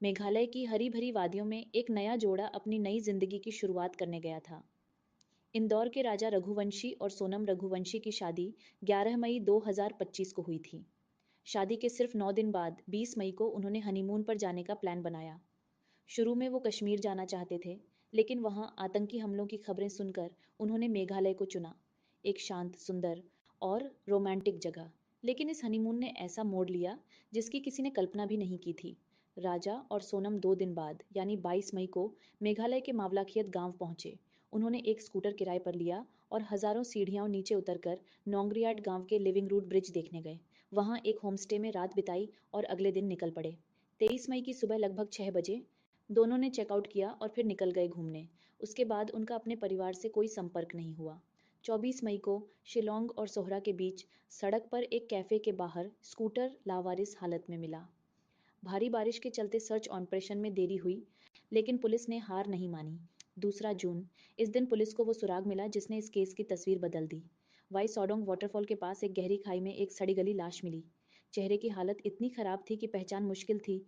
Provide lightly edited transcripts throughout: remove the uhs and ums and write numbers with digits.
मेघालय की हरी भरी वादियों में एक नया जोड़ा अपनी नई जिंदगी की शुरुआत करने गया था। इंदौर के राजा रघुवंशी और सोनम रघुवंशी की शादी 11 मई 2025 को हुई थी। शादी के सिर्फ 9 दिन बाद 20 मई को उन्होंने हनीमून पर जाने का प्लान बनाया। शुरू में वो कश्मीर जाना चाहते थे, लेकिन वहां आतंकी हमलों की खबरें सुनकर उन्होंने मेघालय को चुना, एक शांत, सुंदर और रोमांटिक जगह। लेकिन इस हनीमून ने ऐसा मोड़ लिया जिसकी किसी ने कल्पना भी नहीं की थी। राजा और सोनम 2 दिन बाद यानी 22 मई को मेघालय के मावलाखियत गांव पहुंचे। उन्होंने एक स्कूटर किराए पर लिया और हजारों सीढ़ियां नीचे उतरकर नोंगरियाट गांव के लिविंग रूट ब्रिज देखने गए। वहां एक होमस्टे में रात बिताई और अगले दिन निकल पड़े। 23 मई की सुबह लगभग 6 बजे दोनों ने चेकआउट किया और फिर निकल गए घूमने। उसके बाद उनका अपने परिवार से कोई संपर्क नहीं हुआ। 24 मई को शिलोंग और सोहरा के बीच सड़क पर एक कैफे के बाहर स्कूटर लावारिस हालत में मिला। भारी बारिश के चलते सर्च ऑपरेशन में देरी हुई, लेकिन पुलिस ने हार नहीं मानी। 2 जून, इस दिन पुलिस को वो सुराग मिला जिसने इस केस की तस्वीर बदल दी। वाई सौडोंग वाटरफॉल के पास एक गहरी खाई में एक सड़ी गली लाश मिली। चेहरे की हालत इतनी खराब थी कि पहचान मुश्किल थी,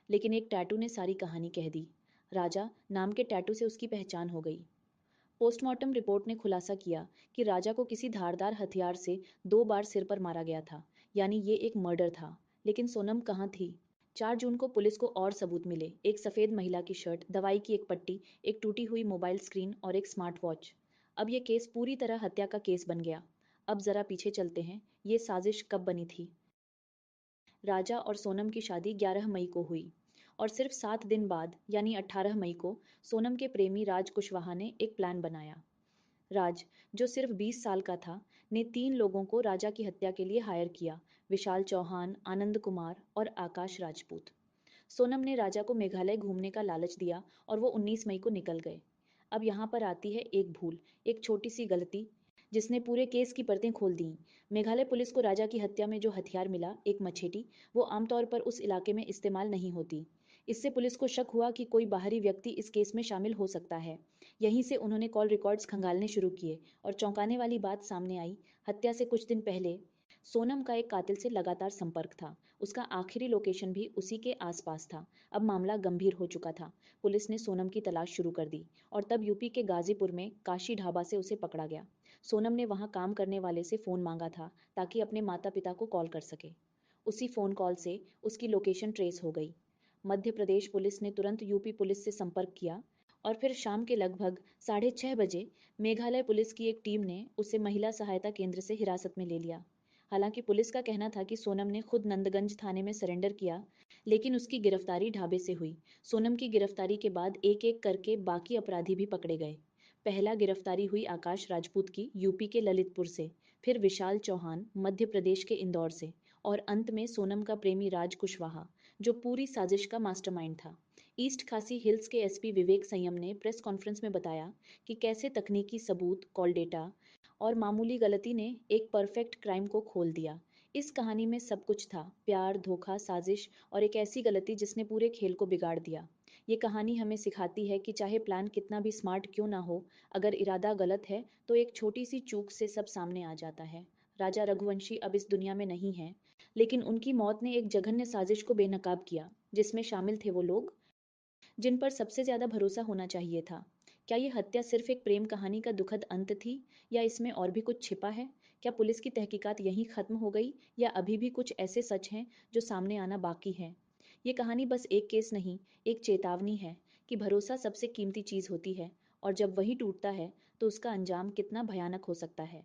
लेकिन एक टैटू ने सारी कहानी कह दी। राजा नाम के टैटू से उसकी पहचान हो गई। पोस्टमार्टम रिपोर्ट ने खुलासा किया कि राजा को किसी धारदार हथियार से 2 बार सिर पर मारा गया था, यानी ये एक मर्डर था। लेकिन सोनम कहाँ थी? 4 जून को पुलिस को और सबूत मिले, एक सफेद महिला की शर्ट, दवाई की एक पट्टी, एक टूटी हुई मोबाइल स्क्रीन और एक स्मार्ट वॉच। अब ये केस पूरी तरह हत्या का केस बन गया। अब जरा पीछे चलते हैं, ये साजिश कब बनी थी? राजा और सोनम की शादी 11 मई को हुई और सिर्फ 7 दिन बाद यानी 18 मई को सोनम के प्रेमी राज कुशवाहा ने एक प्लान बनाया। राज, जो सिर्फ 20 साल का था, ने 3 लोगों को राजा की हत्या के लिए हायर किया: विशाल चौहान, आनंद कुमार और आकाश राजपूत। सोनम ने राजा को मेघालय घूमने का लालच दिया और वो 19 मई को निकल गए। अब यहाँ पर आती है एक भूल, एक छोटी सी गलती जिसने पूरे केस की परतें खोल दी। मेघालय पुलिस को राजा की हत्या में जो हथियार मिला, एक मछेटी, वो आमतौर पर उस इलाके में इस्तेमाल नहीं होती। इससे पुलिस को शक हुआ कि कोई बाहरी व्यक्ति इस केस में शामिल हो सकता है। यहीं से उन्होंने कॉल रिकॉर्ड्स खंगालने शुरू किए और चौंकाने वाली बात सामने आई। हत्या से कुछ दिन पहले सोनम का एक कातिल से लगातार संपर्क था। उसका आखिरी लोकेशन भी उसी के आसपास था। अब मामला गंभीर हो चुका था। पुलिस ने सोनम की तलाश शुरू कर दी और तब यूपी के गाजीपुर में काशी ढाबा से उसे पकड़ा गया। सोनम ने वहां काम करने वाले से फोन मांगा था ताकि अपने माता पिता को कॉल कर सके। उसी फोन कॉल से उसकी लोकेशन ट्रेस हो गई। मध्य प्रदेश पुलिस ने तुरंत यूपी पुलिस से संपर्क किया और फिर शाम के लगभग 6:30 बजे मेघालय पुलिस की एक टीम ने उसे महिला सहायता केंद्र से हिरासत में ले लिया। हालांकि पुलिस का कहना था कि सोनम ने खुद नंदगंज थाने में सरेंडर किया, लेकिन उसकी गिरफ्तारी ढाबे से हुई। सोनम की गिरफ्तारी के बाद एक एक करके बाकी अपराधी भी पकड़े गए। पहला गिरफ्तारी हुई आकाश राजपूत की यूपी के ललितपुर से, फिर विशाल चौहान मध्य प्रदेश के इंदौर से और अंत में सोनम का प्रेमी राज कुशवाहा, जो पूरी साजिश का मास्टरमाइंड था। ईस्ट खासी हिल्स के एसपी विवेक संयम ने प्रेस कॉन्फ्रेंस में बताया कि कैसे तकनीकी सबूत, कॉल डेटा और मामूली गलती ने एक परफेक्ट क्राइम को खोल दिया। इस कहानी में सब कुछ था: प्यार, धोखा, साजिश और एक ऐसी गलती जिसने पूरे खेल को बिगाड़ दिया। ये कहानी हमें सिखाती है कि चाहे प्लान कितना भी स्मार्ट क्यों ना हो, अगर इरादा गलत है तो एक छोटी सी चूक से सब सामने आ जाता है। राजा रघुवंशी अब इस दुनिया में नहीं है, लेकिन उनकी मौत ने एक जघन्य साजिश को बेनकाब किया, जिसमें शामिल थे वो लोग जिन पर सबसे ज्यादा भरोसा होना चाहिए था। क्या ये हत्या सिर्फ एक प्रेम कहानी का दुखद अंत थी, या इसमें और भी कुछ छिपा है? क्या पुलिस की तहकीकात यहीं खत्म हो गई, या अभी भी कुछ ऐसे सच हैं जो सामने आना बाकी है? ये कहानी बस एक केस नहीं, एक चेतावनी है कि भरोसा सबसे कीमती चीज होती है, और जब वही टूटता है तो उसका अंजाम कितना भयानक हो सकता है।